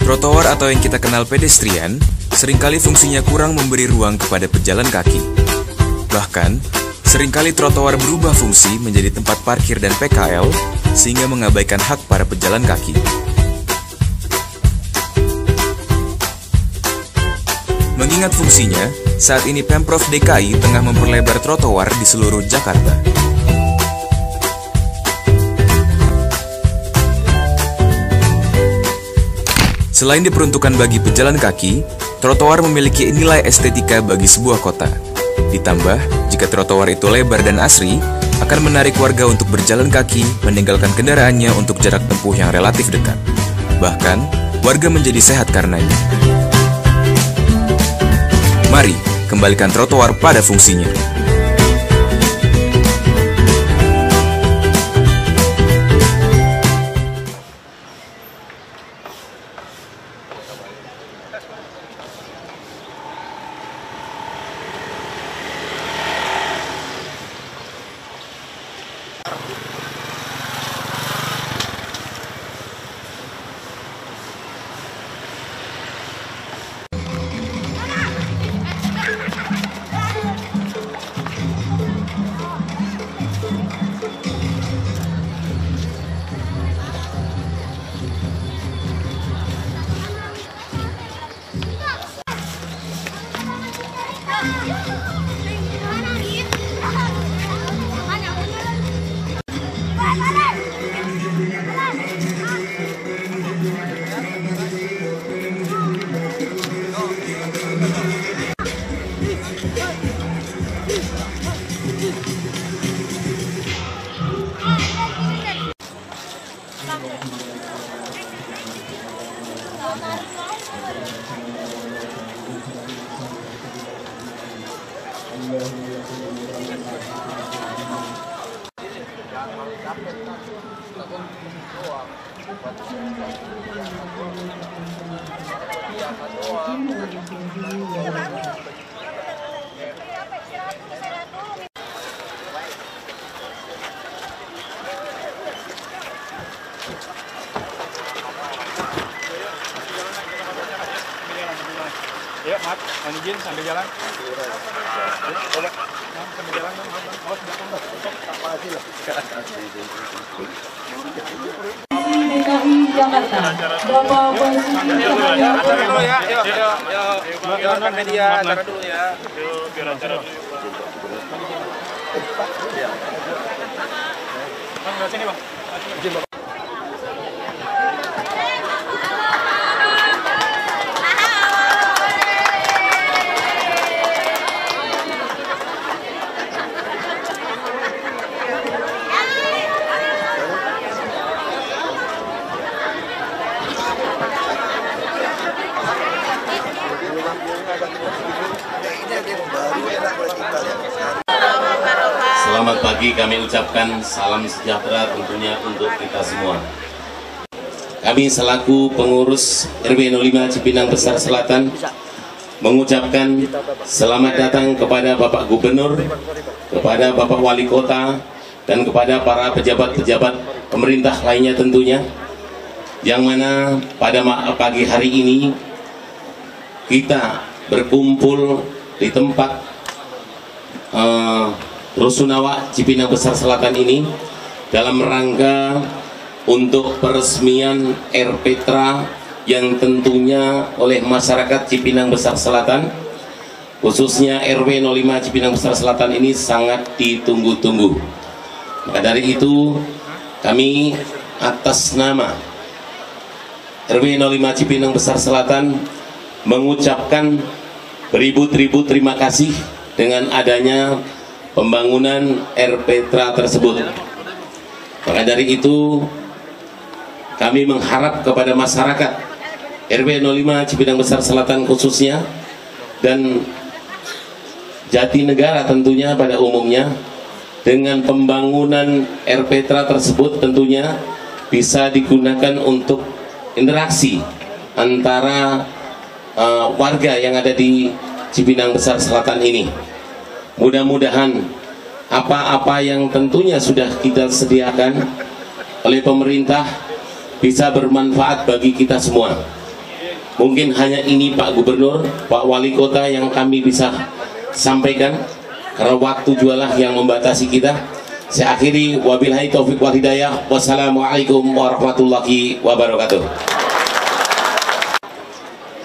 Trotoar atau yang kita kenal pedestrian, seringkali fungsinya kurang memberi ruang kepada pejalan kaki. Bahkan, seringkali trotoar berubah fungsi menjadi tempat parkir dan PKL, sehingga mengabaikan hak para pejalan kaki. Mengingat fungsinya, saat ini Pemprov DKI tengah memperlebar trotoar di seluruh Jakarta. Selain diperuntukkan bagi pejalan kaki, trotoar memiliki nilai estetika bagi sebuah kota. Ditambah, jika trotoar itu lebar dan asri, akan menarik warga untuk berjalan kaki, meninggalkan kendaraannya untuk jarak tempuh yang relatif dekat. Bahkan, warga menjadi sehat karenanya. Mari, kembalikan trotoar pada fungsinya. Yuk, Mat, mohon izin sambil jalan. Coba, sambil jalan, awas belakang. DKI Jakarta, Bapak Basuki Cahayapurnama. Acara dulu ya, yuk, media, acara dulu ya. Yuk, biar acara dulu. Bang, lihat sini, Bang. Izin, Bang. Selamat pagi, kami ucapkan salam sejahtera tentunya untuk kita semua. Kami selaku pengurus RW 05 Cipinang Besar Selatan mengucapkan selamat datang kepada Bapak Gubernur, kepada Bapak Wali Kota, dan kepada para pejabat-pejabat pemerintah lainnya tentunya, yang mana pada pagi hari ini kita berkumpul di tempat Rusunawa Cipinang Besar Selatan ini dalam rangka untuk peresmian RPTRA yang tentunya oleh masyarakat Cipinang Besar Selatan, khususnya RW 05 Cipinang Besar Selatan ini sangat ditunggu-tunggu. Maka dari itu kami atas nama RW 05 Cipinang Besar Selatan mengucapkan beribu-ribu terima kasih dengan adanya pembangunan RPTRA tersebut. Maka dari itu kami mengharap kepada masyarakat RW 05 Cipinang Besar Selatan khususnya dan Jatinegara tentunya pada umumnya, dengan pembangunan RPTRA tersebut tentunya bisa digunakan untuk interaksi antara warga yang ada di Cipinang Besar Selatan ini. Mudah-mudahan apa-apa yang tentunya sudah kita sediakan oleh pemerintah bisa bermanfaat bagi kita semua. Mungkin hanya ini Pak Gubernur, Pak Wali Kota yang kami bisa sampaikan, karena waktu jualah yang membatasi kita. Saya akhiri, wabillahi taufiq wal hidayah. Wassalamualaikum warahmatullahi wabarakatuh.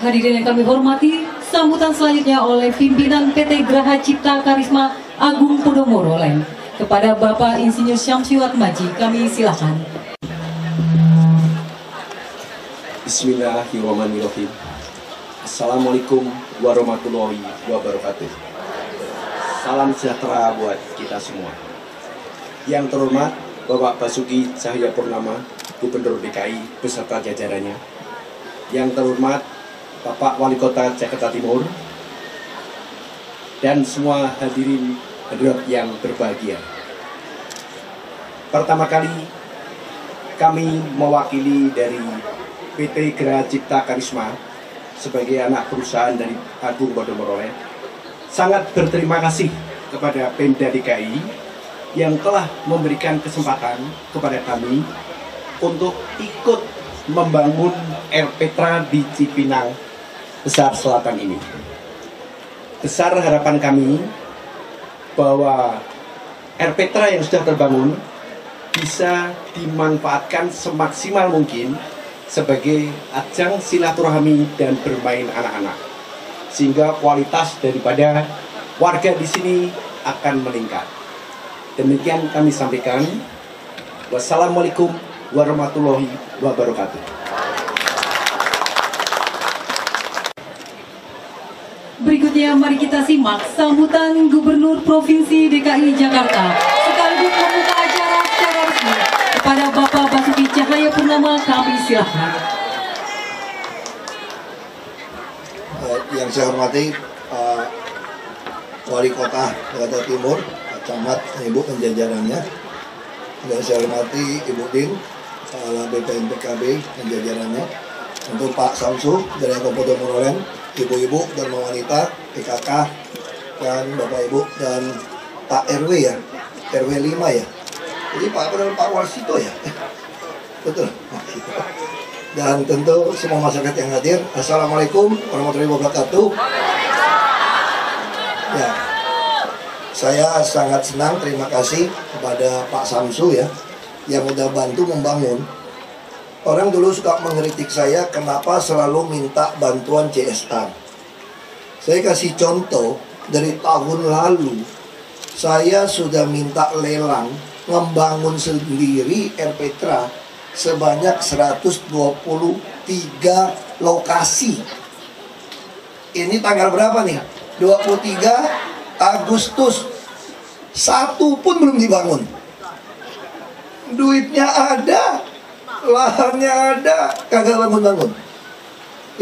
Hadirin yang kami hormati, sambutan selanjutnya oleh pimpinan PT Graha Cipta Karisma Agung Podomoro Land. Kepada Bapak Insinyur Syamsiwat Maji, kami silakan. Bismillahirrahmanirrahim. Assalamualaikum warahmatullahi wabarakatuh. Salam sejahtera buat kita semua. Yang terhormat Bapak Basuki Cahayapurnama, Gubernur DKI beserta jajarannya. Yang terhormat Bapak Wali Kota Jakarta Timur dan semua hadirin hadirat yang berbahagia. Pertama kali kami mewakili dari PT Graha Cipta Karisma sebagai anak perusahaan dari Agung Podomoro Land sangat berterima kasih kepada Pemda DKI yang telah memberikan kesempatan kepada kami untuk ikut membangun Erpetra di Cipinang Besar Selatan ini. Besar harapan kami bahwa Erpetra yang sudah terbangun bisa dimanfaatkan semaksimal mungkin sebagai ajang silaturahmi dan bermain anak-anak, sehingga kualitas daripada warga di sini akan meningkat. Demikian kami sampaikan. Wassalamualaikum warahmatullahi wabarakatuh. Berikutnya mari kita simak sambutan Gubernur Provinsi DKI Jakarta sekaligus membuka acara secara resmi. Kepada Bapak Basuki Cahayapurnama, kami silakan. Yang saya hormati Pak Wali Kota Jakarta Timur, Pak Camat, Ibu dan jajarannya. Yang saya hormati Ibu Din, Kepala BPN PKB dan jajarannya. Untuk Pak Samsu dari Agung Podomoro Land, ibu-ibu dan wanita, PKK, dan Bapak Ibu dan Pak RW ya, RW 5 ya. Jadi Pak Warsito ya, betul. Dan tentu semua masyarakat yang hadir, Assalamualaikum warahmatullahi wabarakatuh. Ya, saya sangat senang, terima kasih kepada Pak Samsu ya, yang udah bantu membangun. Orang dulu suka mengkritik saya kenapa selalu minta bantuan CSR. Saya kasih contoh, dari tahun lalu saya sudah minta lelang membangun sendiri Erpetra sebanyak 123 lokasi. Ini tanggal berapa nih? 23 Agustus. Satu pun belum dibangun. Duitnya ada, lahannya ada, kagak bangun-bangun.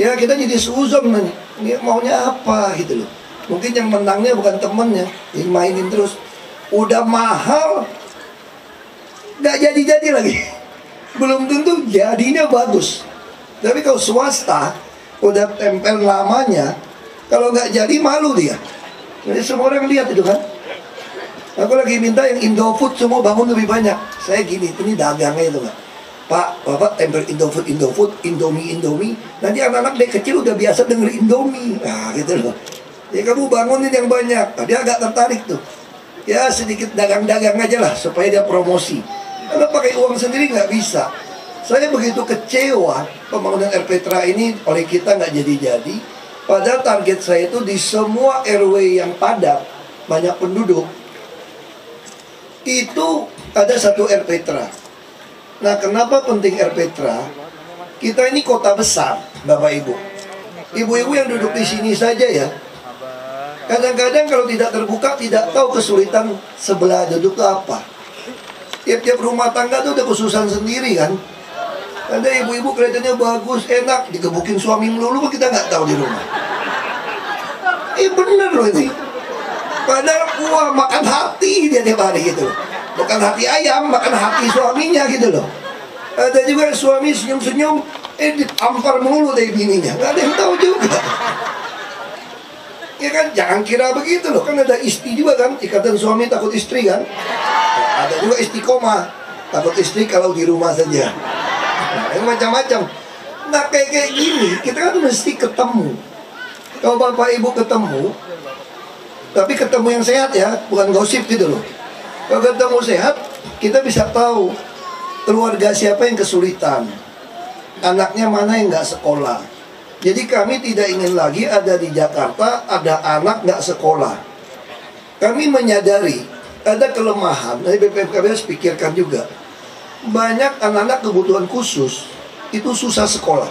Ya kita jadi seuzon nih, ini maunya apa gitu loh. Mungkin yang menangnya bukan temennya, yang mainin terus. Udah mahal, gak jadi-jadi lagi. Belum tentu jadinya bagus. Tapi kalau swasta udah tempel lamanya, kalau gak jadi malu dia. Jadi semua orang lihat itu kan. Aku lagi minta yang Indofood semua bangun lebih banyak. Saya gini, ini dagangnya itu kan. Pak, Bapak tempel Indofood, Indomie. Nanti anak-anak dia kecil udah biasa denger Indomie. Nah gitu loh. Ya kamu bangunin yang banyak. Nah, dia agak tertarik tuh. Ya sedikit dagang-dagang aja lah supaya dia promosi. Karena pakai uang sendiri nggak bisa. Saya begitu kecewa pembangunan Erpetra ini oleh kita nggak jadi-jadi. Padahal target saya itu di semua RW yang padat, banyak penduduk, itu ada satu Erpetra. Nah, kenapa penting Erpetra? Kita ini kota besar, Bapak Ibu. Ibu-ibu yang duduk di sini saja ya. Kadang-kadang kalau tidak terbuka, tidak tahu kesulitan sebelah duduk itu apa. Tiap-tiap rumah tangga itu ada kesusahan sendiri kan. Ada ibu-ibu kelihatannya bagus, enak, digebukin suami melulu, kita nggak tahu di rumah. Bener loh ini. Padahal wah, makan hati dia tiap hari gitu. Bukan hati ayam, makan hati suaminya gitu loh. Ada juga suami senyum-senyum, ditampar melulu dari bininya. Nggak ada yang tahu juga. Ya kan, jangan kira begitu loh. Kan ada istri juga kan, ikatan suami takut istri kan. Ada juga istiqomah, takut istri kalau di rumah saja. Nah, yang macam-macam. Nah kayak gini kita kan mesti ketemu. Kalau bapak ibu ketemu, tapi ketemu yang sehat ya, bukan gosip gitu loh. Kalau ketemu sehat, kita bisa tahu keluarga siapa yang kesulitan, anaknya mana yang nggak sekolah. Jadi kami tidak ingin lagi ada di Jakarta ada anak nggak sekolah. Kami menyadari ada kelemahan, dari BPKB harus pikirkan juga. Banyak anak-anak kebutuhan khusus itu susah sekolah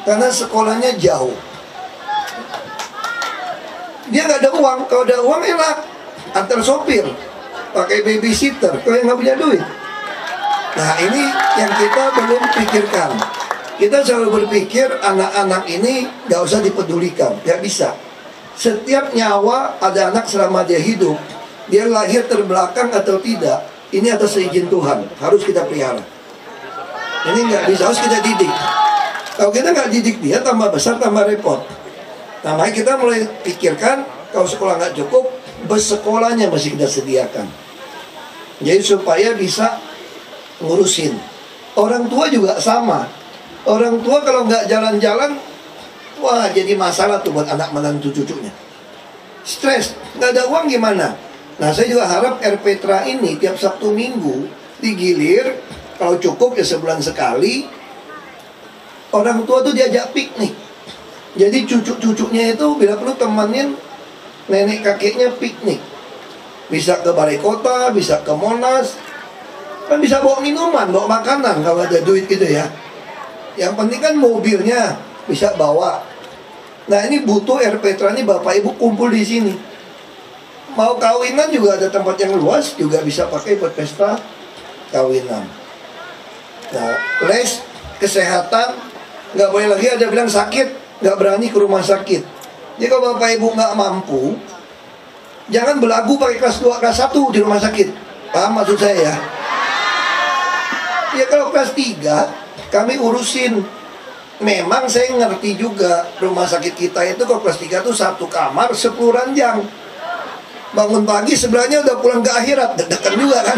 karena sekolahnya jauh. Dia nggak ada uang. Kalau ada uang enak, antar sopir, pakai babysitter. Kalau yang nggak punya duit, nah ini yang kita belum pikirkan. Kita selalu berpikir anak-anak ini nggak usah dipedulikan, nggak bisa. Setiap nyawa ada anak selama dia hidup, dia lahir terbelakang atau tidak, ini atas izin Tuhan, harus kita pelihara. Ini nggak bisa, harus kita didik. Kalau kita nggak didik dia, tambah besar tambah repot. Nah, makanya kita mulai pikirkan kalau sekolah nggak cukup, bus sekolahnya masih kita sediakan. Jadi supaya bisa ngurusin. Orang tua juga sama. Orang tua kalau nggak jalan-jalan, wah jadi masalah tuh buat anak menantu cucunya. Stres, nggak ada uang gimana? Nah saya juga harap RPTRA ini tiap Sabtu Minggu digilir, kalau cukup ya sebulan sekali. Orang tua tuh diajak piknik. Jadi cucu-cucunya itu bila perlu temanin nenek kakeknya piknik. Bisa ke Balai Kota, bisa ke Monas. Kan bisa bawa minuman, bawa makanan kalau ada duit gitu ya. Yang penting kan mobilnya bisa bawa. Nah ini butuh RPTRA ini Bapak Ibu kumpul di sini. Mau kawinan juga ada tempat yang luas, juga bisa pakai buat pesta kawinan. Nah les, kesehatan, nggak boleh lagi ada bilang sakit, nggak berani ke rumah sakit. Jadi kalau Bapak Ibu nggak mampu, jangan belagu pakai kelas 2, kelas 1 di rumah sakit. Paham maksud saya ya? Ya kalau kelas 3 kami urusin. Memang saya ngerti juga rumah sakit kita itu kalau kelas 3 itu 1 kamar 10 ranjang. Bangun pagi sebelahnya udah pulang ke akhirat, deg-degan juga kan.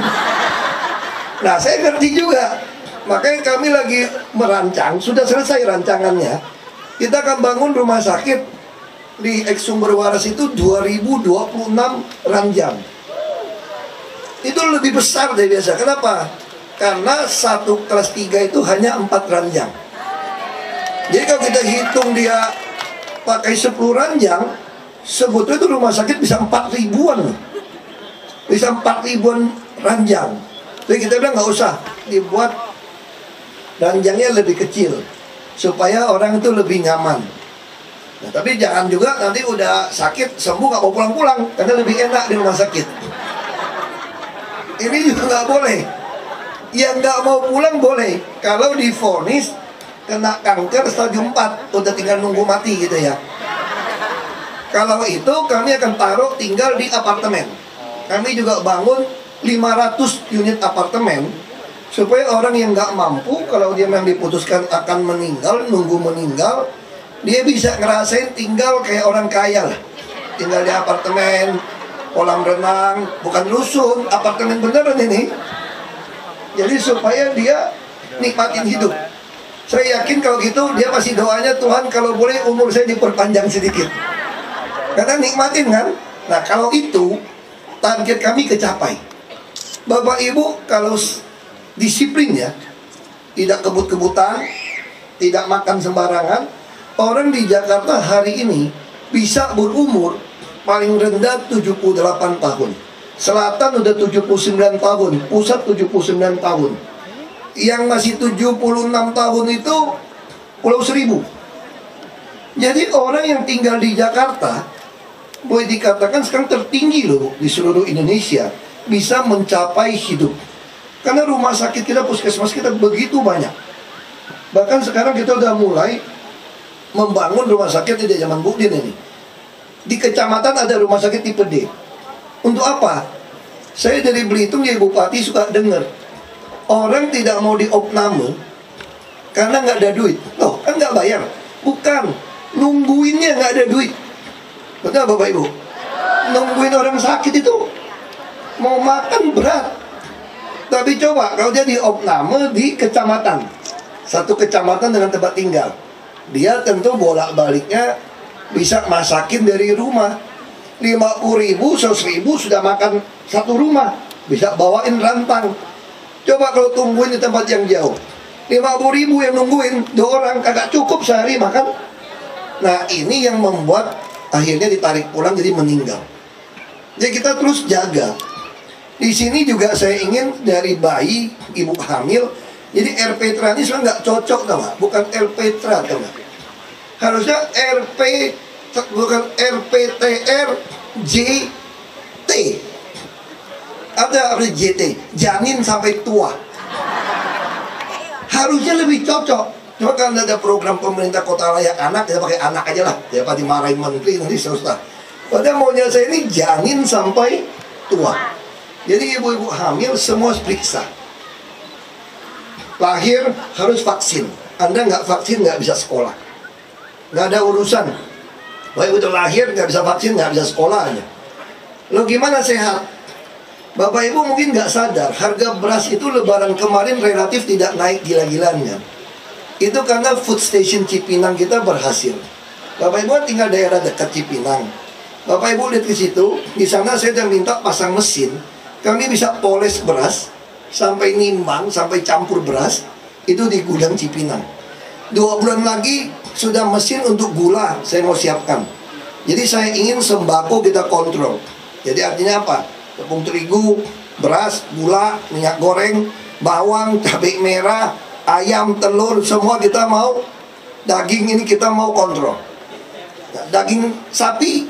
Nah saya ngerti juga. Makanya kami lagi merancang, sudah selesai rancangannya. Kita akan bangun rumah sakit di Eks Sumber Waras itu 2026 ranjang. Itu lebih besar dari biasa. Kenapa? Karena satu kelas 3 itu hanya 4 ranjang. Jadi kalau kita hitung dia pakai 10 ranjang, sebetulnya itu rumah sakit bisa 4 ribuan. Bisa 4 ribuan ranjang. Jadi kita bilang nggak usah dibuat ranjangnya lebih kecil supaya orang itu lebih nyaman. Nah, tapi jangan juga nanti udah sakit sembuh nggak mau pulang-pulang karena lebih enak di rumah sakit. Ini juga nggak boleh. Yang nggak mau pulang boleh kalau divonis kena kanker stadium 4, udah tinggal nunggu mati gitu ya. Kalau itu kami akan taruh tinggal di apartemen. Kami juga bangun 500 unit apartemen supaya orang yang nggak mampu, kalau dia memang diputuskan akan meninggal, nunggu meninggal, dia bisa ngerasain tinggal kayak orang kaya lah. Tinggal di apartemen, kolam renang, bukan rusun, apartemen beneran ini. Jadi supaya dia nikmatin hidup. Saya yakin kalau gitu dia pasti doanya, Tuhan kalau boleh umur saya diperpanjang sedikit. Karena nikmatin kan. Nah kalau itu target kami kecapai. Bapak Ibu kalau disiplin ya, tidak kebut-kebutan, tidak makan sembarangan, orang di Jakarta hari ini bisa berumur paling rendah 78 tahun. Selatan udah 79 tahun, pusat 79 tahun. Yang masih 76 tahun itu Pulau Seribu. Jadi orang yang tinggal di Jakarta boleh dikatakan sekarang tertinggi loh di seluruh Indonesia, bisa mencapai hidup. Karena rumah sakit kita, puskesmas kita begitu banyak. Bahkan sekarang kita udah mulai membangun rumah sakit di zaman Bukdin ini. Di kecamatan ada rumah sakit tipe D. Untuk apa? Saya dari Belitung jadi bupati suka dengar orang tidak mau diopname karena nggak ada duit. Loh, kan nggak bayar? Bukan, nungguinnya nggak ada duit. Betul Bapak Ibu? Nungguin orang sakit itu mau makan berat. Tapi coba kalau dia diopname di kecamatan, satu kecamatan dengan tempat tinggal. Dia tentu bolak-baliknya bisa masakin dari rumah. 50.000, 100.000 sudah makan satu rumah. Bisa bawain rantang. Coba kalau tungguin di tempat yang jauh, 50.000 yang nungguin, 2 orang kagak cukup sehari makan. Nah ini yang membuat akhirnya ditarik pulang jadi meninggal. Jadi kita terus jaga. Di sini juga saya ingin dari bayi, ibu hamil. Jadi RPTRA ini sebenarnya nggak cocok, tau nggak? Bukan RPTRA, tau nggak? Harusnya bukan RPTR JT. Ada JT, janin sampai tua. Harusnya lebih cocok. Cuma kan ada program pemerintah kota layak anak, kita pakai anak aja lah. Daripada dimarahin menteri nanti susah. Padahal maunya saya ini janin sampai tua. Jadi ibu-ibu hamil semua periksa. Lahir harus vaksin. Anda nggak vaksin nggak bisa sekolah. Nggak ada urusan. Baik udah lahir nggak bisa vaksin nggak bisa sekolah aja. Lo gimana sehat? Bapak Ibu mungkin nggak sadar harga beras itu lebaran kemarin relatif tidak naik gila-gilaan kan. Itu karena food station Cipinang kita berhasil. Bapak Ibu tinggal daerah dekat Cipinang. Bapak Ibu lihat ke situ, di sana saya sudah minta pasang mesin. Kami bisa poles beras sampai nimbang, sampai campur beras itu di gudang Cipinang. 2 bulan lagi sudah mesin untuk gula saya mau siapkan. Jadi saya ingin sembako kita kontrol. Jadi artinya apa? Tepung terigu, beras, gula, minyak goreng, bawang, cabai merah, ayam, telur, semua kita mau. Daging ini kita mau kontrol. Nah, daging sapi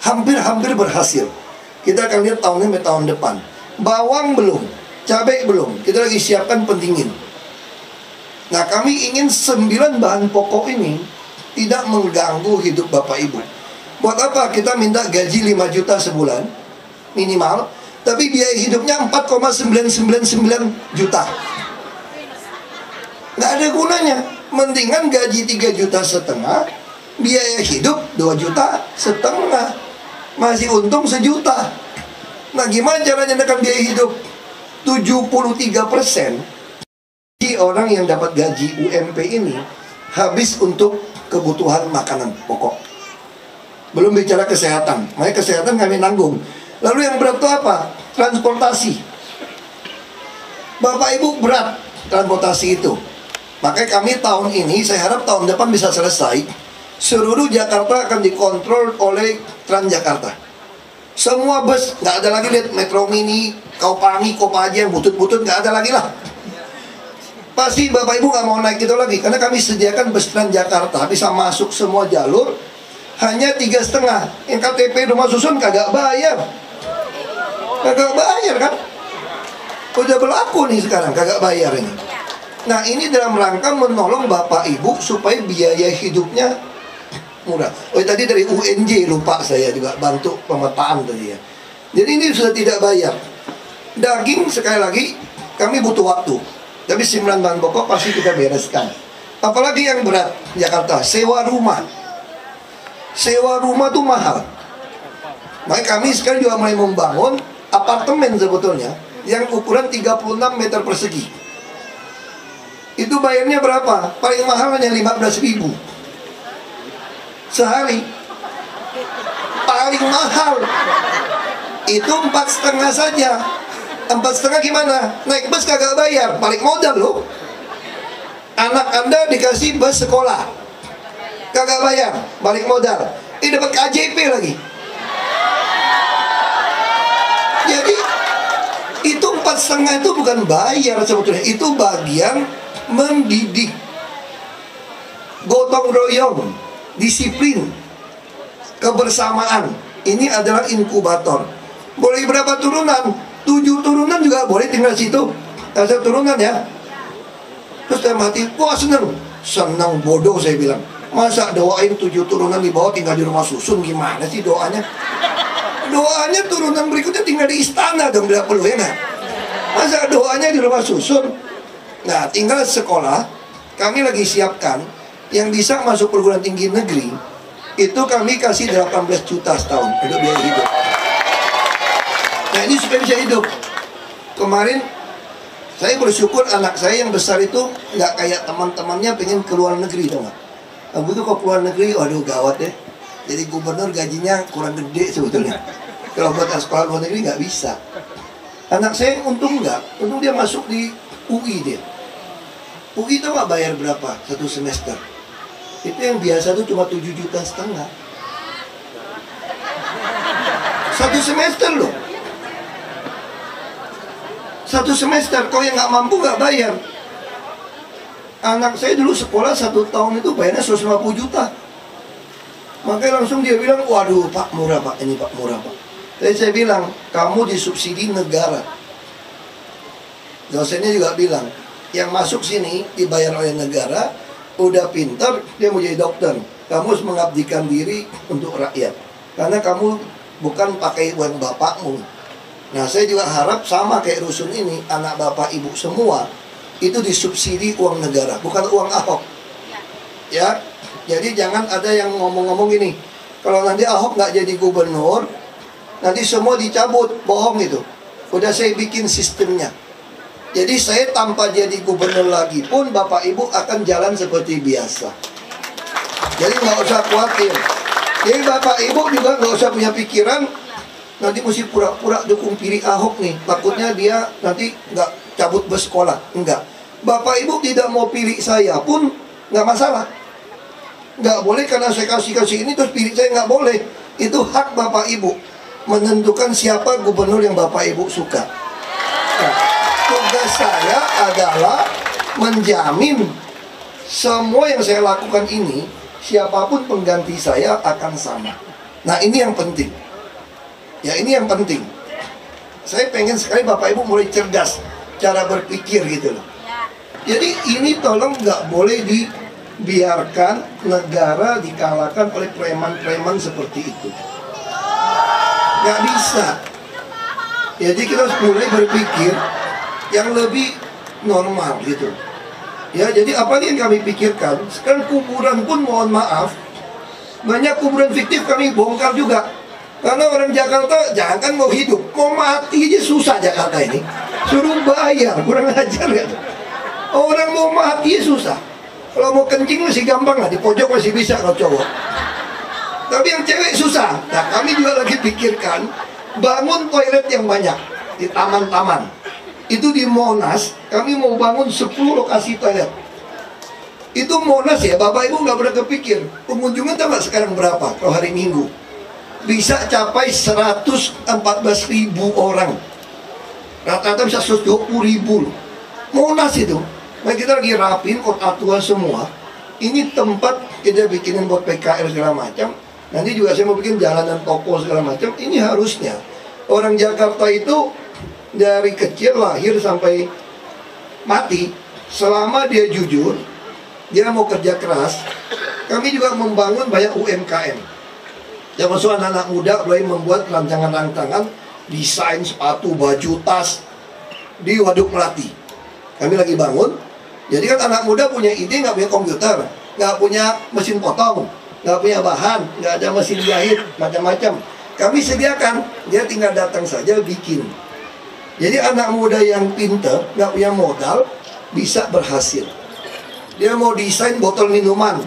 hampir berhasil. Kita akan lihat tahun ini tahun depan. Bawang belum, cabai belum. Kita lagi siapkan pendingin. Nah kami ingin 9 bahan pokok ini tidak mengganggu hidup Bapak Ibu. Buat apa kita minta gaji 5 juta sebulan minimal, tapi biaya hidupnya 4,999 juta. Nggak ada gunanya. Mendingan gaji 3,5 juta, biaya hidup 2,5 juta, masih untung 1 juta. Nah gimana caranya menekan biaya hidup? 73% orang yang dapat gaji UMP ini habis untuk kebutuhan makanan pokok. Belum bicara kesehatan. Makanya kesehatan kami nanggung. Lalu yang berat itu apa? Transportasi. Bapak Ibu berat transportasi itu. Makanya kami tahun ini, saya harap tahun depan bisa selesai. Seluruh Jakarta akan dikontrol oleh Transjakarta. Semua bus, nggak ada lagi lihat Metro Mini, Kopaja, Kopaja, butut-butut, nggak ada lagi lah. Pasti Bapak Ibu nggak mau naik itu lagi, karena kami sediakan bus Transjakarta bisa masuk semua jalur, hanya 3,5. Yang KTP rumah susun kagak bayar, kan? Udah berlaku nih sekarang, kagak bayar ini. Nah ini dalam rangka menolong Bapak Ibu supaya biaya hidupnya murah. Oh tadi dari UNJ lupa saya juga bantu pemetaan tadi ya. Jadi ini sudah tidak bayar. Daging sekali lagi kami butuh waktu. Tapi 9 bahan pokok pasti kita bereskan. Apalagi yang berat Jakarta, sewa rumah. Sewa rumah tuh mahal. Makanya kami sekarang juga mulai membangun apartemen sebetulnya yang ukuran 36 meter persegi. Itu bayarnya berapa? Paling mahal hanya 15.000 sehari. Paling mahal itu 4,5 saja. 4,5 gimana? Naik bus kagak bayar, balik modal loh. Anak Anda dikasih bus sekolah, kagak bayar, balik modal. Ini dapat KJP lagi. Jadi itu 4,5 itu bukan bayar sebetulnya, itu bagian mendidik, gotong royong, disiplin, kebersamaan. Ini adalah inkubator. Boleh berapa turunan? 7 turunan juga boleh tinggal situ. Asal turunan ya. Terus saya mati, wah senang bodoh saya bilang. Masa doain 7 turunan di bawah tinggal di rumah susun, gimana sih doanya? Doanya turunan berikutnya tinggal di istana dong, tidak perlu ya nah. Masa doanya di rumah susun? Nah tinggal sekolah. Kami lagi siapkan yang bisa masuk perguruan tinggi negeri. Itu kami kasih 18 juta setahun untuk biaya hidup. Nah ini supaya bisa hidup. Kemarin Saya bersyukur anak saya yang besar itu nggak kayak teman-temannya pengen ke luar negeri, tau nggak? Aku tuh kok keluar negeri, waduh gawat deh. Jadi gubernur gajinya kurang gede sebetulnya. Kalau buat sekolah luar negeri nggak bisa. Anak saya untung dia masuk di UI dia. UI tau nggak bayar berapa satu semester? Itu yang biasa tuh cuma 7,5 juta. Satu semester loh. Satu semester, kau yang nggak mampu nggak bayar. Anak saya dulu sekolah 1 tahun itu bayarnya 150 juta. Makanya langsung dia bilang, waduh Pak murah Pak, ini Pak murah Pak. Jadi saya bilang, kamu disubsidi negara. Dosennya juga bilang, yang masuk sini dibayar oleh negara, udah pintar, dia mau jadi dokter. Kamu harus mengabdikan diri untuk rakyat. Karena kamu bukan pakai uang bapakmu. Nah saya juga harap sama kayak rusun ini, anak bapak ibu semua itu disubsidi uang negara, bukan uang Ahok. Ya, jadi jangan ada yang ngomong-ngomong gini, kalau nanti Ahok nggak jadi gubernur, nanti semua dicabut, bohong itu. Udah saya bikin sistemnya. Jadi saya tanpa jadi gubernur lagi pun bapak ibu akan jalan seperti biasa. Jadi nggak usah khawatir. Jadi bapak ibu juga nggak usah punya pikiran nanti mesti pura-pura dukung pilih Ahok nih, takutnya dia nanti nggak cabut bersekolah. Enggak, bapak ibu tidak mau pilih saya pun nggak masalah. Nggak boleh karena saya kasih ini terus pilih saya, nggak boleh. Itu hak bapak ibu menentukan siapa gubernur yang bapak ibu suka. Nah, tugas saya adalah menjamin semua yang saya lakukan ini, siapapun pengganti saya akan sama. Nah ini yang penting. Ya ini yang penting. Saya pengen sekali bapak ibu mulai cerdas cara berpikir gitu loh. Jadi ini tolong nggak boleh dibiarkan negara dikalahkan oleh preman-preman seperti itu. Nggak bisa. Jadi kita harus mulai berpikir yang lebih normal gitu. Ya jadi apa yang kami pikirkan? Sekarang kuburan pun mohon maaf, banyak kuburan fiktif kami bongkar juga. Karena orang Jakarta jangan mau hidup, mau mati aja susah Jakarta ini. Suruh bayar, kurang ajar kan? Orang mau mati susah. Kalau mau kencing masih gampang lah, di pojok masih bisa kalau cowok. Tapi yang cewek susah. Nah kami juga lagi pikirkan bangun toilet yang banyak di taman-taman. Itu di Monas, kami mau bangun 10 lokasi toilet. Itu Monas ya, bapak ibu nggak pernah kepikir. Pengunjungnya tahu nggak sekarang berapa kalau hari Minggu? Bisa capai 114.000 orang. Rata-rata bisa 120.000. Monas itu. Nah kita lagi rapin kota tua semua. Ini tempat kita bikinin buat PKR segala macam. Nanti juga saya mau bikin jalanan toko segala macam. Ini harusnya orang Jakarta itu dari kecil lahir sampai mati, selama dia jujur, dia mau kerja keras. Kami juga membangun banyak UMKM. Yang masuk anak-anak muda mulai membuat rancangan-rancangan desain sepatu, baju, tas di Waduk Melati. Kami lagi bangun. Jadi kan anak muda punya ide, nggak punya komputer, nggak punya mesin potong, nggak punya bahan, nggak ada mesin jahit, macam-macam. Kami sediakan, dia tinggal datang saja bikin. Jadi anak muda yang pinter, nggak punya modal, bisa berhasil. Dia mau desain botol minuman.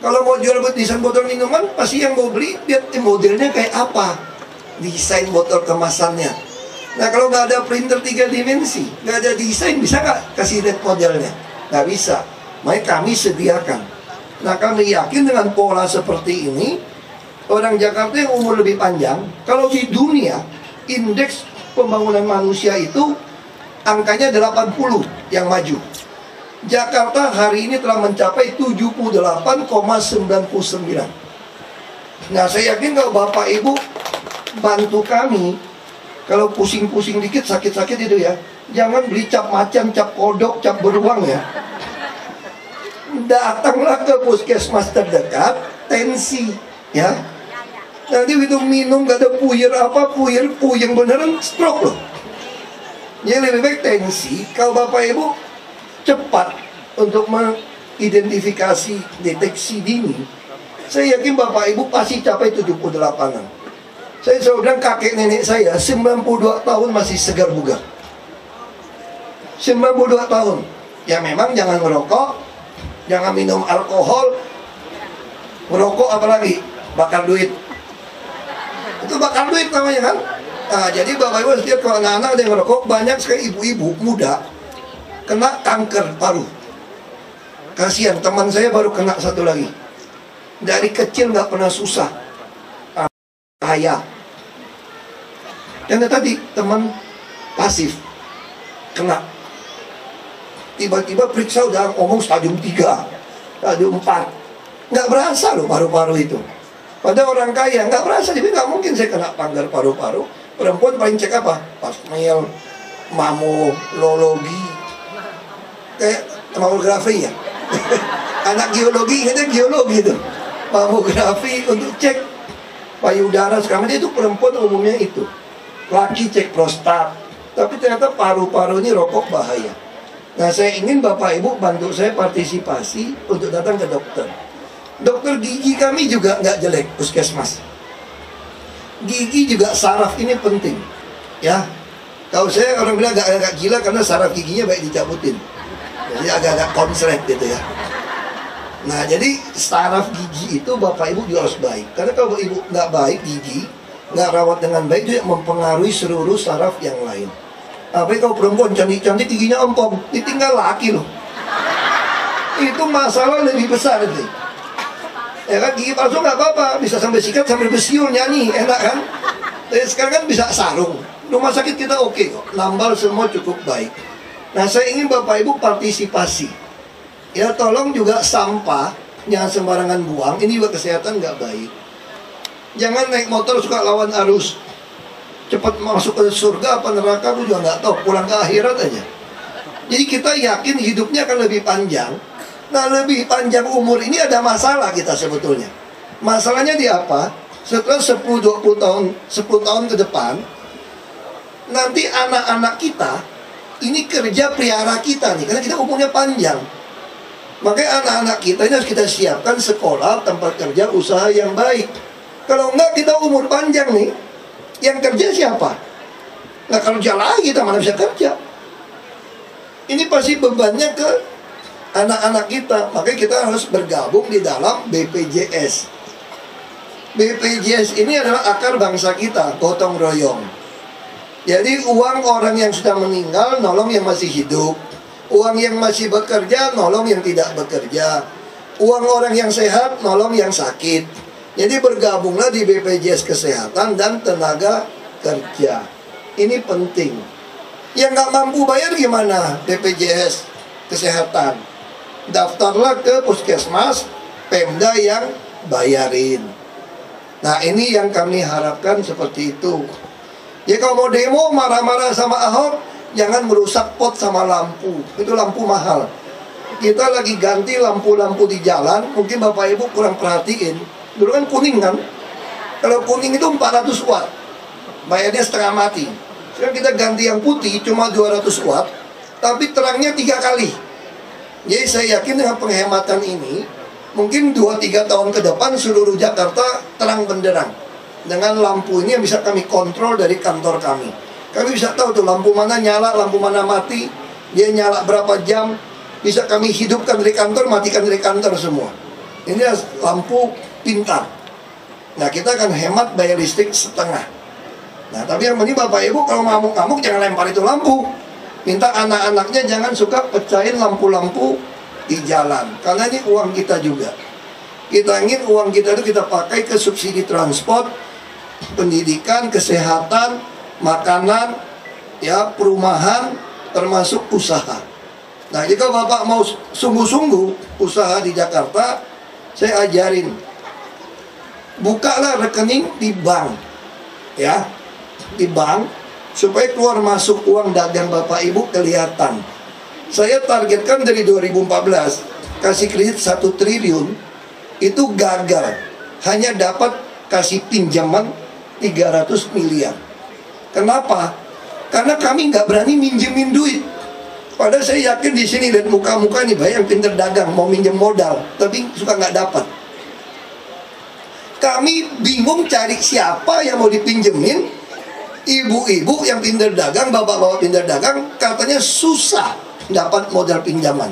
Kalau mau jual desain botol minuman, pasti yang mau beli lihat modelnya kayak apa, desain botol kemasannya. Nah kalau nggak ada printer 3 dimensi, nggak ada desain, bisa nggak kasih lihat modelnya? Nggak bisa. Makanya kami sediakan. Nah kami yakin dengan pola seperti ini, orang Jakarta yang umur lebih panjang, kalau di dunia indeks pembangunan manusia itu angkanya 80 yang maju. Jakarta hari ini telah mencapai 78,99. Nah saya yakin kalau bapak ibu bantu kami, kalau pusing-pusing dikit, sakit-sakit itu ya, jangan beli cap macan, cap kodok, cap beruang ya. Datanglah ke puskesmas terdekat, tensi ya. Nanti itu minum gak ada puyer apa, puyeng beneran stroke loh. Jadi lebih baik tensi, kalau bapak ibu cepat untuk mengidentifikasi deteksi dini, saya yakin bapak ibu pasti capai 78-an. Saya selalu bilang kakek nenek saya 92 tahun masih segar bugar. 92 tahun. Ya memang jangan merokok, jangan minum alkohol, merokok apalagi bakar duit. Itu bakar duit namanya kan. Nah, jadi Bapak Ibu setiap kalau anak-anak ada yang merokok, banyak sekali ibu-ibu muda kena kanker paru. Kasihan, teman saya baru kena satu lagi. Dari kecil nggak pernah susah, kaya. Dan tadi teman pasif kena. Tiba-tiba periksa udah ngomong stadium 3, stadium 4. Nggak berasa loh paru-paru itu. Pada orang kaya nggak berasa, jadi nggak mungkin saya kena kanker paru-paru. Perempuan paling cek apa? Pasmil, mamologi, kayak mamografi ya. Anak geologi, ini geologi itu. Mamografi untuk cek payudara. Sekarang itu perempuan umumnya itu. Laki cek prostat. Tapi ternyata paru-paru ini rokok bahaya. Nah, saya ingin Bapak Ibu bantu saya partisipasi untuk datang ke dokter. Dokter gigi kami juga nggak jelek, puskesmas. Gigi juga saraf ini penting, ya. Kalau saya orang bilang agak gila karena saraf giginya baik dicabutin, jadi agak-agak konslet gitu ya. Nah, jadi saraf gigi itu Bapak Ibu juga harus baik. Karena kalau Ibu nggak baik gigi, nggak rawat dengan baik, itu mempengaruhi seluruh saraf yang lain. Tapi kalau perempuan cantik-cantik giginya empom, ditinggal laki loh. Itu masalah lebih besar itu. Ya kan, gigi palsu nggak apa-apa, bisa sampai sikat sampai bersiul nyanyi, enak kan? Tapi sekarang kan bisa sarung. Rumah sakit kita oke kok, nambal semua cukup baik. Nah, saya ingin Bapak Ibu partisipasi. Ya, tolong juga sampah jangan sembarangan buang, ini juga kesehatan nggak baik. Jangan naik motor suka lawan arus, cepat masuk ke surga apa neraka aku juga nggak tahu, pulang ke akhirat aja. Jadi kita yakin hidupnya akan lebih panjang. Nah, lebih panjang umur ini ada masalah kita sebetulnya. Masalahnya di apa? Setelah 10-20 tahun, 10 tahun ke depan, nanti anak-anak kita ini kerja pelihara kita nih, karena kita umurnya panjang. Makanya anak-anak kita ini harus kita siapkan sekolah, tempat kerja, usaha yang baik. Kalau enggak kita umur panjang nih, yang kerja siapa? Nggak kerja lagi, kita mana bisa kerja. Ini pasti bebannya ke anak-anak kita. Makanya kita harus bergabung di dalam BPJS. BPJS ini adalah akar bangsa kita, gotong royong. Jadi uang orang yang sudah meninggal nolong yang masih hidup, uang yang masih bekerja nolong yang tidak bekerja, uang orang yang sehat nolong yang sakit. Jadi bergabunglah di BPJS Kesehatan dan Tenaga Kerja. Ini penting. Yang nggak mampu bayar gimana BPJS Kesehatan? Daftarlah ke puskesmas, Pemda yang bayarin. Nah, ini yang kami harapkan seperti itu. Ya, kalau mau demo marah-marah sama Ahok, jangan merusak pot sama lampu. Itu lampu mahal. Kita lagi ganti lampu-lampu di jalan, mungkin Bapak Ibu kurang perhatiin. Dulu kan kuning kan? Kalau kuning itu 400 watt, bayarnya setengah mati. Sekarang kita ganti yang putih cuma 200 watt, tapi terangnya 3 kali. Jadi saya yakin dengan penghematan ini, mungkin 2-3 tahun ke depan seluruh Jakarta terang benderang. Dengan lampu ini yang bisa kami kontrol dari kantor kami. Kami bisa tahu tuh lampu mana nyala, lampu mana mati, dia nyala berapa jam. Bisa kami hidupkan dari kantor, matikan dari kantor semua. Ini lampu pintar. Nah, kita akan hemat bayar listrik setengah. Nah, tapi yang penting Bapak Ibu kalau ngamuk-ngamuk jangan lempar itu lampu. Minta anak-anaknya jangan suka pecahin lampu-lampu di jalan, karena ini uang kita juga. Kita ingin uang kita itu kita pakai ke subsidi transport, pendidikan, kesehatan, makanan, ya, perumahan, termasuk usaha. Nah, jika Bapak mau sungguh-sungguh usaha di Jakarta, saya ajarin, bukalah rekening di bank, ya, di bank, supaya keluar masuk uang dagang Bapak Ibu kelihatan. Saya targetkan dari 2014 kasih kredit 1 triliun itu gagal, hanya dapat kasih pinjaman 300 miliar. Kenapa? Karena kami nggak berani minjemin duit. Padahal saya yakin di sini lihat muka-muka nih banyak yang pinter dagang mau minjem modal, tapi suka nggak dapat. Kami bingung cari siapa yang mau dipinjemin, Ibu-ibu yang pindah dagang, bapak-bapak pindah dagang, katanya susah dapat modal pinjaman.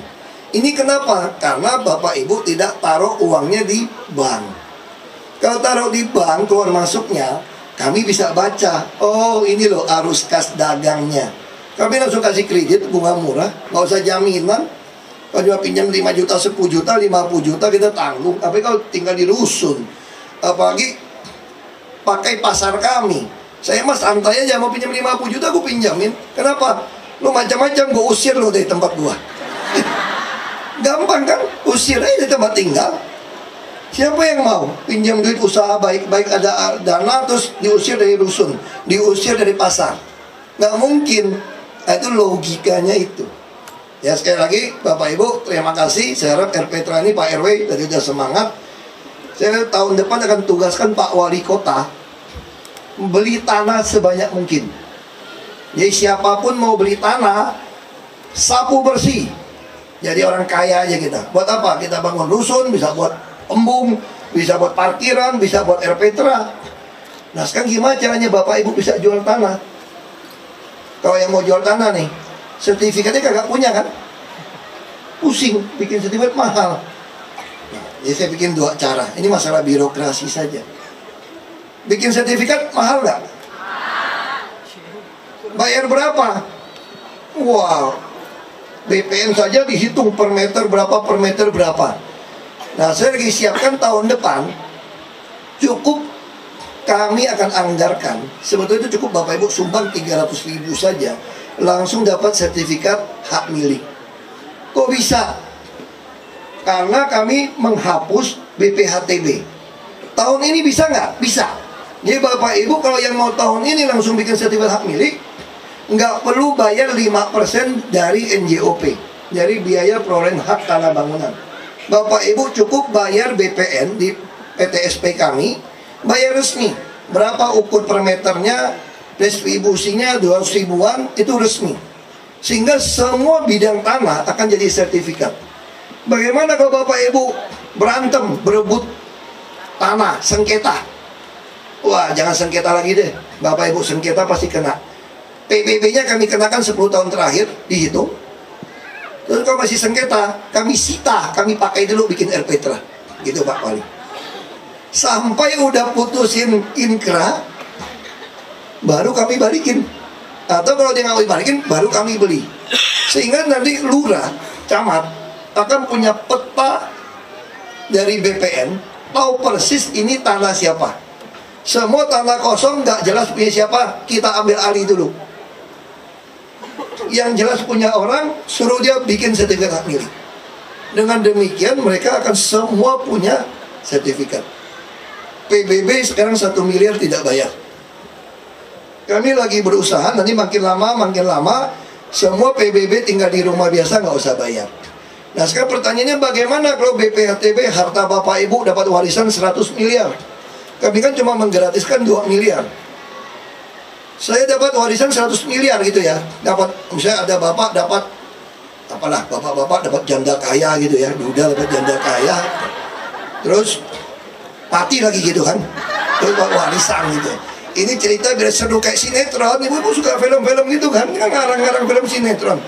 Ini kenapa? Karena bapak ibu tidak taruh uangnya di bank. Kalau taruh di bank, keluar masuknya kami bisa baca, oh ini loh arus kas dagangnya. Kami langsung kasih kredit bunga murah, nggak usah jaminan. Kalau cuma pinjam 5 juta, 10 juta, 50 juta kita tanggung. Tapi kalau tinggal di rusun, apalagi pakai pasar kami, saya mas santai aja, mau pinjam 50 juta aku pinjamin. Kenapa? Lu macam-macam gue usir lo dari tempat gua. Gampang kan? Usir aja di tempat tinggal. Siapa yang mau pinjam duit usaha baik-baik ada dana terus diusir dari rusun, diusir dari pasar? Nggak mungkin. Nah, itu logikanya itu. Ya sekali lagi Bapak Ibu terima kasih. Saya harap RPTRA ini Pak RW tadi sudah semangat. Saya tahun depan akan tugaskan Pak Wali Kota beli tanah sebanyak mungkin. Jadi siapapun mau beli tanah, sapu bersih. Jadi orang kaya aja kita. Buat apa? Kita bangun rusun, bisa buat embung, bisa buat parkiran, bisa buat RPTRA. Nah sekarang gimana caranya Bapak Ibu bisa jual tanah? Kalau yang mau jual tanah nih, sertifikatnya kagak punya kan? Pusing, bikin sertifikat mahal. Nah, jadi saya bikin 2 cara. Ini masalah birokrasi saja. Bikin sertifikat mahal nggak? Bayar berapa? Wow, BPN saja dihitung per meter berapa. Nah saya lagi siapkan tahun depan, cukup kami akan anggarkan, sebetulnya itu cukup Bapak Ibu sumbang 300.000 saja, langsung dapat sertifikat hak milik. Kok bisa? Karena kami menghapus BPHTB. Tahun ini bisa nggak? Bisa. Jadi Bapak Ibu kalau yang mau tahun ini langsung bikin sertifikat hak milik, nggak perlu bayar 5% dari NJOP, dari biaya perolehan hak tanah bangunan. Bapak Ibu cukup bayar BPN di PTSP kami, bayar resmi. Berapa ukur per meternya, distribusinya 200 ribuan, itu resmi. Sehingga semua bidang tanah akan jadi sertifikat. Bagaimana kalau Bapak Ibu berantem, berebut tanah, sengketa? Wah, jangan sengketa lagi deh. Bapak Ibu sengketa pasti kena. PBB-nya kami kenakan 10 tahun terakhir, dihitung. Terus kalau masih sengketa, kami sita, kami pakai dulu bikin RPTRA. Gitu Pak Wali. Sampai udah putusin inkra, baru kami balikin. Atau kalau dia nggak mau dibalikin, baru kami beli. Sehingga nanti lurah, camat, akan punya peta dari BPN, tahu persis ini tanah siapa. Semua tanah kosong nggak jelas punya siapa, kita ambil alih dulu. Yang jelas punya orang, suruh dia bikin sertifikat hak milik. Dengan demikian mereka akan semua punya sertifikat. PBB sekarang 1 miliar tidak bayar. Kami lagi berusaha, nanti makin lama semua PBB tinggal di rumah biasa nggak usah bayar. Nah sekarang pertanyaannya bagaimana kalau BPHTB harta Bapak Ibu dapat warisan 100 miliar. Kami kan cuma menggratiskan 2 miliar. Saya dapat warisan 100 miliar gitu ya. Dapat, misalnya ada bapak dapat, apalah, bapak-bapak dapat janda kaya gitu ya. Duda dapat janda kaya. Terus mati lagi gitu kan. Terus warisan gitu. Ini cerita biar seru kayak sinetron. Ibu-ibu suka film-film gitu kan. Ngarang-ngarang film sinetron.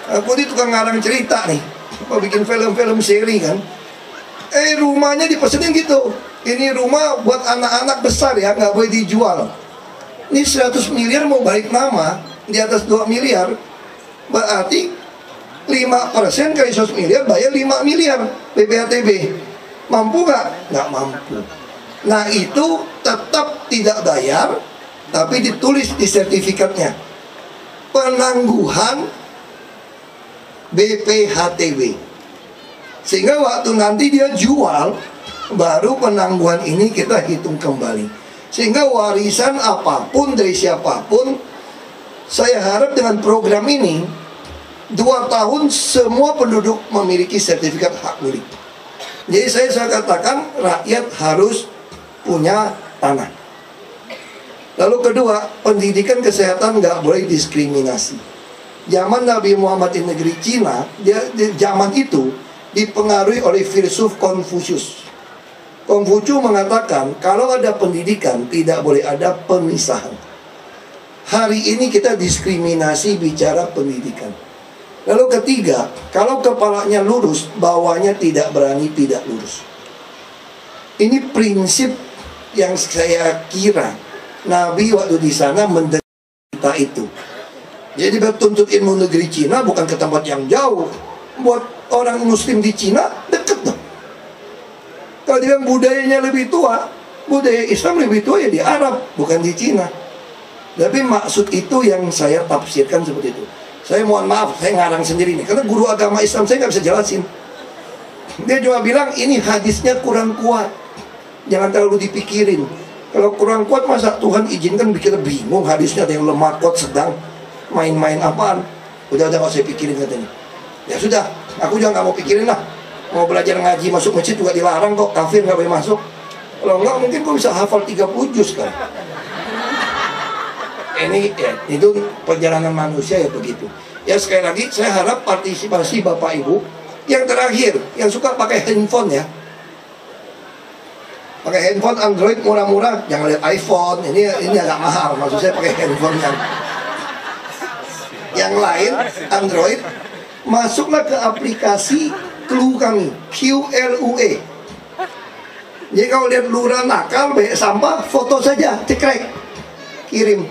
Aku ini tukang ngarang cerita nih. Mau bikin film-film seri kan. Rumahnya dipesenin gitu. Ini rumah buat anak-anak besar ya, nggak boleh dijual. Ini 100 miliar mau balik nama, di atas 2 miliar. Berarti 5% kali 100 miliar bayar 5 miliar BPHTB. Mampu nggak? Nggak mampu. Nah itu tetap tidak bayar, tapi ditulis di sertifikatnya penangguhan BPHTB. Sehingga waktu nanti dia jual, baru penangguhan ini kita hitung kembali. Sehingga warisan apapun dari siapapun, saya harap dengan program ini 2 tahun semua penduduk memiliki sertifikat hak milik. Jadi saya katakan rakyat harus punya tanah. Lalu kedua, pendidikan kesehatan nggak boleh diskriminasi. Zaman Nabi Muhammad di negeri Cina, zaman itu dipengaruhi oleh filsuf Konfusius. Konghucu mengatakan kalau ada pendidikan tidak boleh ada pemisahan. hari ini kita diskriminasi bicara pendidikan. Lalu ketiga, kalau kepalanya lurus, bawahnya tidak berani tidak lurus. Ini prinsip yang saya kira Nabi waktu di sana menderita itu. Jadi bertuntut ilmu negeri Cina bukan ke tempat yang jauh. Buat orang muslim di Cina deket dong. Kalau dia budayanya lebih tua, budaya Islam lebih tua ya di Arab, bukan di Cina. Tapi maksud itu yang saya tafsirkan seperti itu. Saya mohon maaf, saya ngarang sendiri nih, karena guru agama Islam saya nggak bisa jelasin. Dia cuma bilang ini hadisnya kurang kuat, jangan terlalu dipikirin. Kalau kurang kuat masa Tuhan izinkan, bikin bingung hadisnya, ada yang lemah, kuat, sedang, main-main apaan. Udah gak saya pikirin katanya. Ya sudah, aku juga nggak mau pikirin lah. Mau belajar ngaji masuk masjid juga dilarang kok, kafir nggak boleh masuk. Kalau enggak mungkin kok bisa hafal 30 juz kan. Ini ya, itu perjalanan manusia ya begitu. Ya sekali lagi saya harap partisipasi Bapak Ibu. Yang terakhir, yang suka pakai handphone ya, pakai handphone Android murah-murah, jangan lihat iPhone. Ini agak mahal, maksud saya pakai handphone yang lain Android. Masuklah ke aplikasi Clue kami, QLUE. Jadi kalau lihat lurah nakal banyak sampah, foto saja, cekrek, kirim.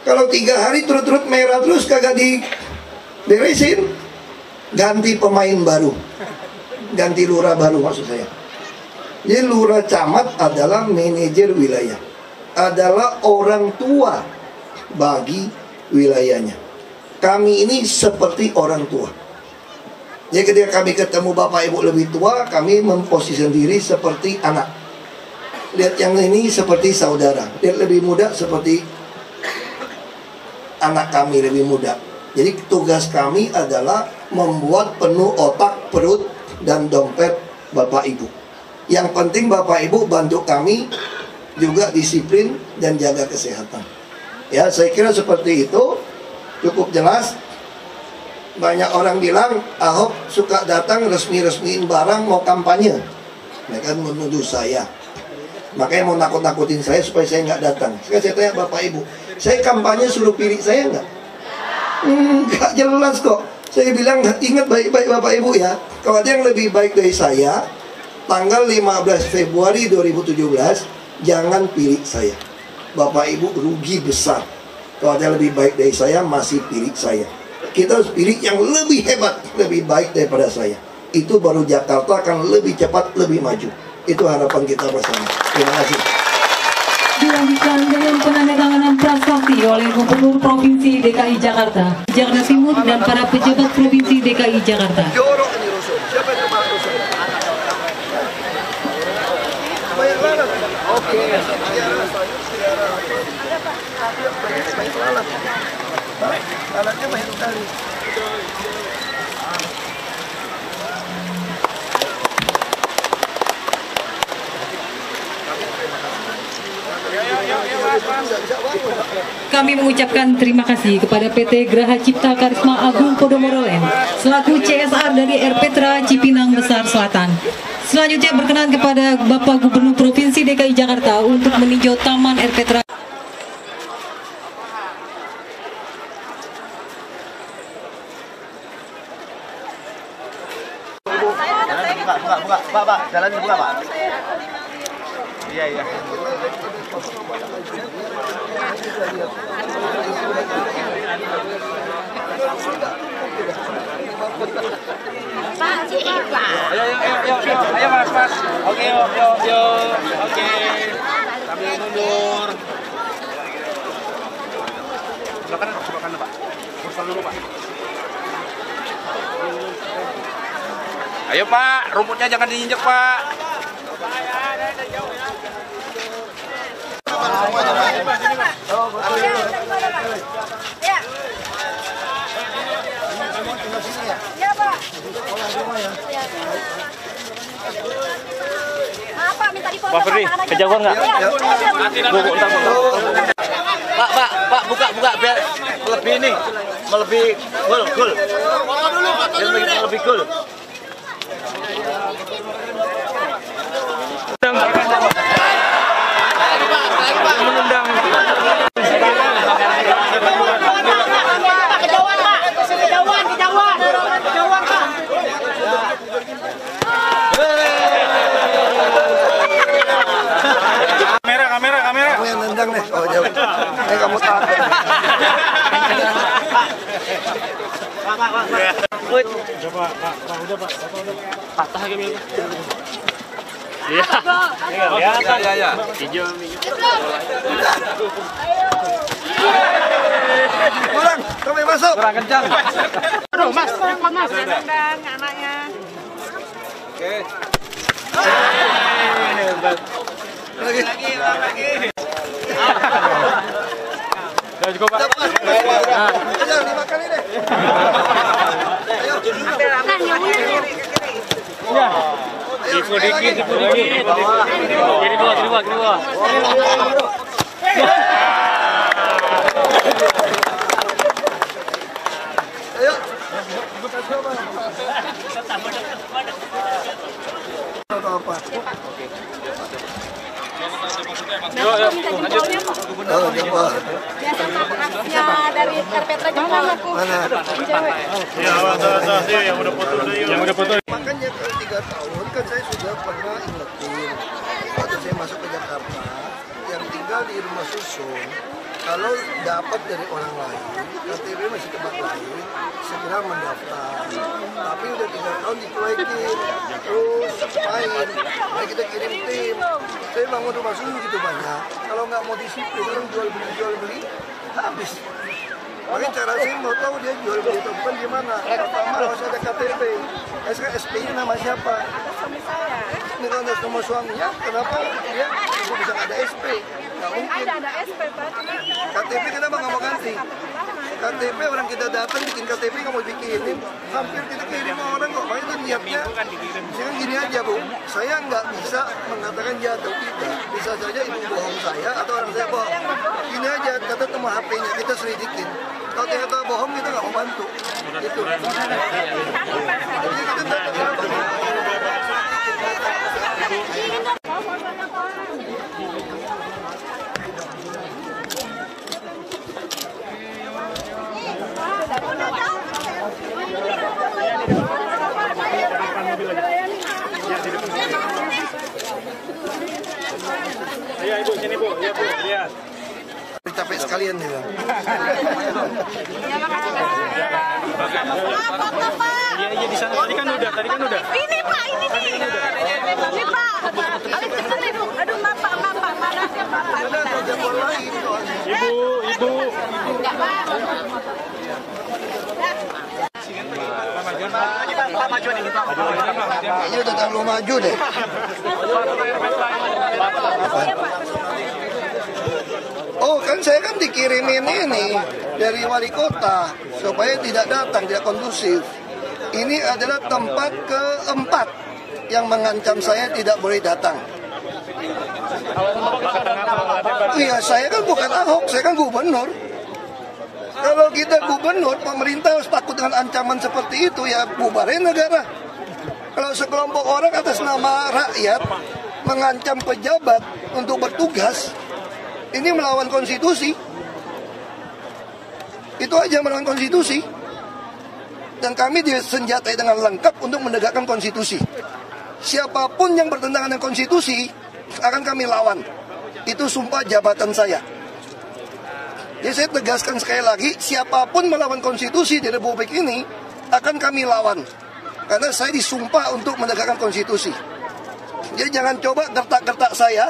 Kalau 3 hari turut-turut merah terus kagak diberesin, ganti pemain baru, ganti lurah baru maksud saya. Jadi lurah camat adalah manajer wilayah, adalah orang tua bagi wilayahnya. Kami ini seperti orang tua. Jadi ketika kami ketemu Bapak Ibu lebih tua, kami memposisikan diri seperti anak. Lihat yang ini seperti saudara, lihat lebih muda seperti anak kami lebih muda. Jadi tugas kami adalah membuat penuh otak, perut, dan dompet Bapak Ibu. Yang penting Bapak Ibu bantu kami juga disiplin dan jaga kesehatan. Ya, saya kira seperti itu cukup jelas. Banyak orang bilang Ahok suka datang resmi-resmiin barang mau kampanye. Mereka menuduh saya. Makanya mau nakut-nakutin saya supaya saya nggak datang. Sekarang saya tanya Bapak Ibu, saya kampanye suruh pilih saya nggak? Nggak jelas kok. Saya bilang ingat baik-baik Bapak Ibu ya. Kalau ada yang lebih baik dari saya, tanggal 15 Februari 2017 jangan pilih saya. Bapak Ibu rugi besar. Kalau ada yang lebih baik dari saya masih pilih saya. Kita harus pilih yang lebih hebat, lebih baik daripada saya. Itu baru Jakarta akan lebih cepat, lebih maju. Itu harapan kita bersama. Terima kasih. Dilanjutkan dengan penandatanganan prasasti oleh Gubernur Provinsi DKI Jakarta, Jakarta Timur, dan para pejabat Provinsi DKI Jakarta. Kami mengucapkan terima kasih kepada PT Geraha Cipta Karisma Agung Podomoro Land selaku CSR dari Erpetra Cipinang Besar Selatan. Selanjutnya berkenan kepada Bapak Gubernur Provinsi DKI Jakarta untuk meninjau Taman Erpetra. Buka, Pak, jalan dibuka, Pak. Iya. Pak, Pak. Ayo Mas. Oke, yuk. Oke. Sambil mundur. Sebelah kanan, Pak. Bersama dulu, Pak. Ayo Pak, rumputnya jangan diinjek Pak. Ya Pak. Apa minta dipoto? Pak Ferdi, kejauhan nggak? Pak, buka biar lebih ini, melebihi gol. Lebih gol. Menendang kamu takut. Coba, Pak, udah, Pak. Patah lagi bil. Iya. Ya. Hijau. Kurang, kami masuk. Kurang kencang. Aduh, Mas. Mas, tendang anaknya. Oke. Lagi. Udah cukup, Pak. Ayo 5 kali deh. Ayo. Ya. Sipu dikit. Kiri bawah. Ayo. Apa? Yuk, lanjut. Oh, coba. Biasa aksnya dari Karpetra Jepang aku. Mana? Cewek. Yang udah foto. Makanya kalau 3 tahun kan saya sudah pernah ingetin waktu saya masuk ke Jakarta yang tinggal di rumah susun, kalau dapat dari orang lain, KTP masih tempat lain, segera mendaftar. Tapi udah 3 tahun dicuekin, terus main. Nah, kita kirim tim. Saya bangun rumah susun gitu banyak. Kalau nggak mau disiplin, orang jual beli, habis. Makanya cara saya mau tahu dia jual beli atau bukan gimana. Pertama harus ada KTP. SK-SP-nya nama siapa? Suami saya. Ini kalau ada nama suaminya, kenapa dia bisa ada SP? Nggak mungkin. Ada SP, Pak. KTP kenapa nggak mau ganti? KTP orang kita datang bikin KTP nggak mau bikinin, hampir kita kirim ke orang kok. Makanya itu niatnya. Sekarang gini aja Bu, saya nggak bisa mengatakan ya atau tidak. Bisa saja ibu bohong saya atau orang saya bohong. Gini aja, kata teman HP-nya kita selidikin. Kalau ternyata bohong kita nggak mau bantu. Itu. Jadi kita datang kenapa? Iya, Ibu, sini, Bu. Iya, Bu. Lihat. Capek sekalian nih Bang. Iya, di sana. Tadi kan udah. Ini Pak, ini nih. Ini Pak. Habis betul nih, Bu. Aduh, Bapak. Mana sih, Bapak? Ibu. Enggak, Pak. Pak maju nih, Pak. Ini udah terlalu maju deh. Oh kan saya kan dikirimin ini dari wali kota supaya tidak datang, tidak kondusif. Ini adalah tempat keempat yang mengancam saya tidak boleh datang. Iya, saya kan bukan Ahok, saya kan gubernur. Kalau kita gubernur, pemerintah harus takut dengan ancaman seperti itu, ya bubarin negara. Kalau sekelompok orang atas nama rakyat mengancam pejabat untuk bertugas, ini melawan konstitusi. Itu aja melawan konstitusi. Dan kami disenjatai dengan lengkap untuk menegakkan konstitusi. Siapapun yang bertentangan dengan konstitusi akan kami lawan. Itu sumpah jabatan saya. Jadi saya tegaskan sekali lagi, siapapun melawan konstitusi di Republik ini akan kami lawan. Karena saya disumpah untuk menegakkan konstitusi. Jadi jangan coba gertak-gertak saya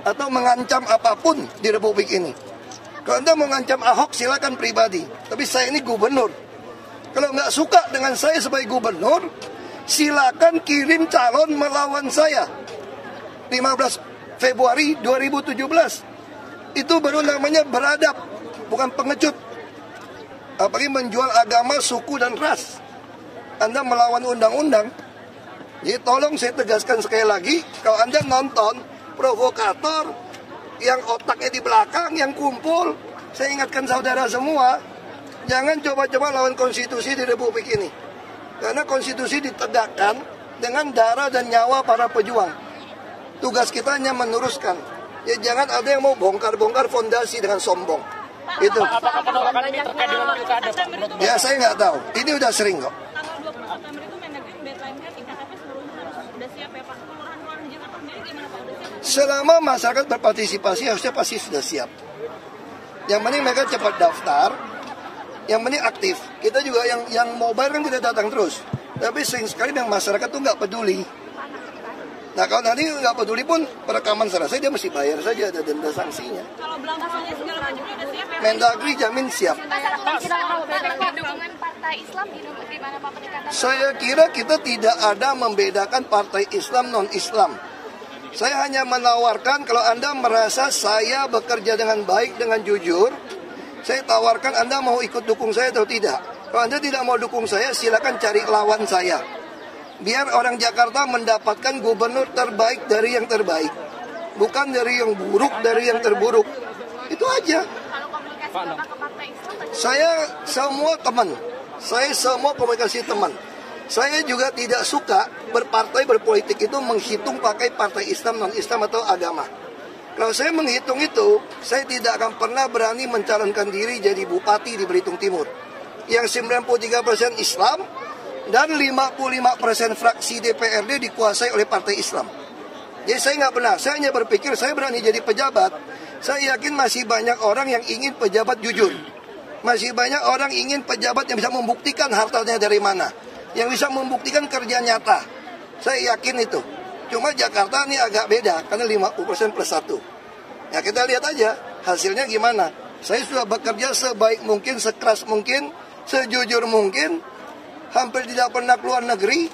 atau mengancam apapun di Republik ini. Kalau Anda mau mengancam Ahok silakan pribadi. Tapi saya ini gubernur. Kalau nggak suka dengan saya sebagai gubernur, silakan kirim calon melawan saya. 15 Februari 2017. Itu baru namanya beradab, bukan pengecut. Apalagi menjual agama, suku, dan ras. Anda melawan undang-undang. Jadi tolong saya tegaskan sekali lagi, kalau Anda nonton provokator yang otaknya di belakang, yang kumpul, saya ingatkan saudara semua, jangan coba-coba lawan konstitusi di Republik ini. Karena konstitusi ditegakkan dengan darah dan nyawa para pejuang. Tugas kita hanya meneruskan. Ya jangan ada yang mau bongkar-bongkar fondasi dengan sombong. Itu. Apakah penolakan ini terkait dengan pilkada, Pak? Ya saya nggak tahu. Ini udah sering kok. Tanggal 20 September itu Mendagri deadline-nya IKTP seluruhnya harus sudah siap ya Pak. Kelurahan di Jakarta sendiri gimana Pak? Udah siap? Selama masyarakat berpartisipasi harusnya pasti sudah siap. Yang penting mereka cepat daftar, yang penting aktif. Kita juga yang mobile kan tidak datang terus. Tapi sering sekali yang masyarakat tuh nggak peduli. Nah kalau nanti nggak peduli pun perekaman selesai dia mesti bayar saja, ada denda sanksinya. Kalau belangkonya segala macam udah siap ya? Mendagri jamin siap. Dukungan partai Islam gimana Pak pendekatan? Saya kira kita tidak ada membedakan partai Islam non-Islam. Saya hanya menawarkan kalau Anda merasa saya bekerja dengan baik, dengan jujur, saya tawarkan Anda mau ikut dukung saya atau tidak. Kalau Anda tidak mau dukung saya, silakan cari lawan saya. Biar orang Jakarta mendapatkan gubernur terbaik dari yang terbaik. Bukan dari yang buruk, dari yang terburuk. Itu aja. Kalau komunikasi Bapak ke partai Islam, Saya semua teman. Saya semua komunikasi teman. Saya juga tidak suka berpartai, berpolitik itu menghitung pakai partai Islam, non-Islam atau agama. Kalau saya menghitung itu, saya tidak akan pernah berani mencalonkan diri jadi bupati di Belitung Timur. Yang 93% Islam, dan 55% fraksi DPRD dikuasai oleh partai Islam. Jadi saya nggak pernah, saya hanya berpikir saya berani jadi pejabat. Saya yakin masih banyak orang yang ingin pejabat jujur. Masih banyak orang ingin pejabat yang bisa membuktikan hartanya dari mana. Yang bisa membuktikan kerja nyata. Saya yakin itu. Cuma Jakarta ini agak beda, karena 50% plus 1. Ya kita lihat aja hasilnya gimana. Saya sudah bekerja sebaik mungkin, sekeras mungkin, sejujur mungkin. Hampir tidak pernah keluar negeri.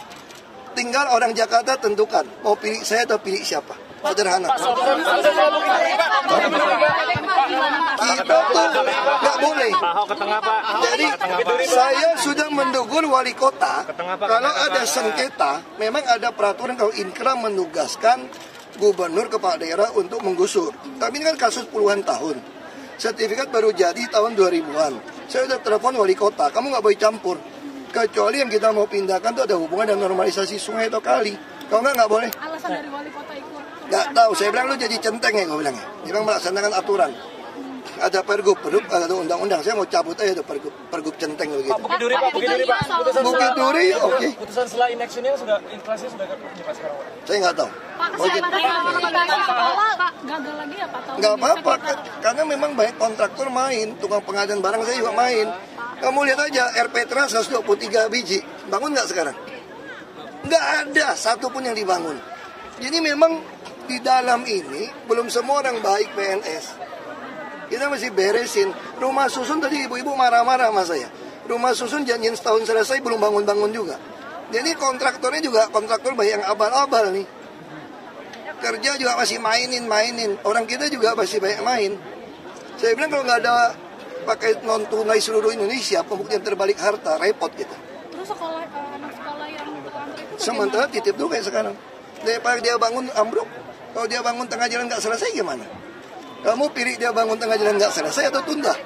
Tinggal orang Jakarta tentukan mau pilih saya atau pilih siapa. Sederhana. Kita tuh nggak boleh. Jadi saya sudah mendugur wali kota. Kalau ada sengketa, memang ada peraturan kalau Inkra menugaskan gubernur kepala daerah untuk menggusur. Tapi ini kan kasus puluhan tahun. Sertifikat baru jadi tahun 2000-an. Saya sudah telepon wali kota, kamu nggak boleh campur. Kecuali yang kita mau pindahkan itu ada hubungan dengan normalisasi sungai atau kali. Kalau nggak boleh. alasan dari wali kota ikut. Nggak tahu, saya bilang lu jadi centeng ya, gue bilang. Dia bilang melaksanakan aturan. Ada pergub, ada undang-undang. Saya mau cabut aja tuh pergub centeng begitu. Bukit Duri Pak. Bukit Duri, oke. Putusan setelah inactionnya sudah, inflasinya sudah Pak sekarang. Saya nggak tahu. Pak, kesempatan awal Pak gagal lagi ya Pak? Nggak apa-apa, karena memang banyak kontraktor main. Tukang pengadaan barang saya juga main. Kamu lihat aja, RP Trans 123 biji. Bangun nggak sekarang? Nggak ada satupun yang dibangun. Jadi memang di dalam ini belum semua orang baik PNS. Kita mesti beresin. Rumah susun tadi ibu-ibu marah-marah sama saya. Rumah susun janjian setahun selesai belum bangun-bangun juga. Jadi kontraktornya juga kontraktor banyak yang abal-abal nih. Kerja juga masih mainin. Orang kita juga masih banyak main. Saya bilang kalau nggak ada pakai non tunai seluruh Indonesia, pembuktian terbalik harta, repot kita. Terus sekolah anak sekolah yang terlantar itu Sementara titip dulu kayak sekarang. Daripada dia bangun ambruk, kalau dia bangun tengah jalan nggak selesai gimana? Kamu pilih dia bangun tengah jalan nggak selesai atau tunda?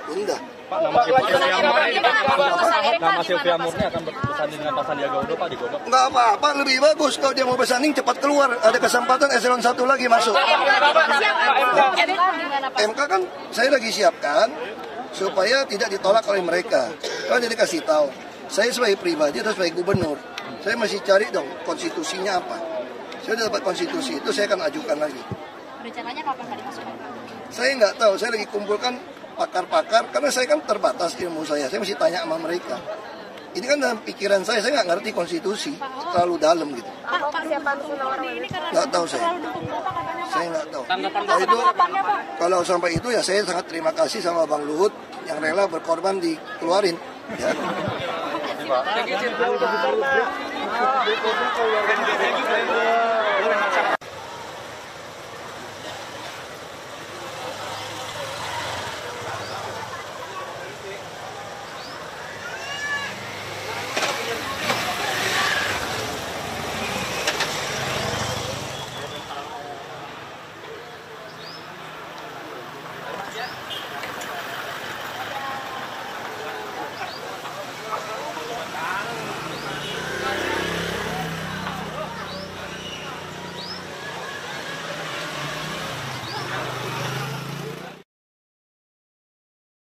Tunda. Nama Silvia Murni akan bersanding dengan Pak Sandiaga Uno Pak di Godok. Nggak apa-apa, lebih bagus kalau dia mau bersanding cepat keluar. Ada kesempatan eselon 1 lagi masuk. MK kan saya lagi siapkan supaya tidak ditolak oleh mereka. Kalau jadi kasih tahu, saya sebagai pribadi atau sebagai gubernur, saya masih cari dong konstitusinya apa. Saya sudah dapat konstitusi itu, saya akan ajukan lagi. rencananya kapan Pak dimasukkan? Saya nggak tahu, saya lagi kumpulkan pakar-pakar, karena saya kan terbatas ilmu saya mesti tanya sama mereka. Ini kan dalam pikiran saya nggak ngerti konstitusi, terlalu dalam gitu. Pak, persiapan ini karena Nggak tahu saya. terlalu dukung Bapak katanya Pak. Saya nggak tahu. Kalau sampai itu ya saya sangat terima kasih sama Bang Luhut yang rela berkorban dikeluarin. Ya. Pak.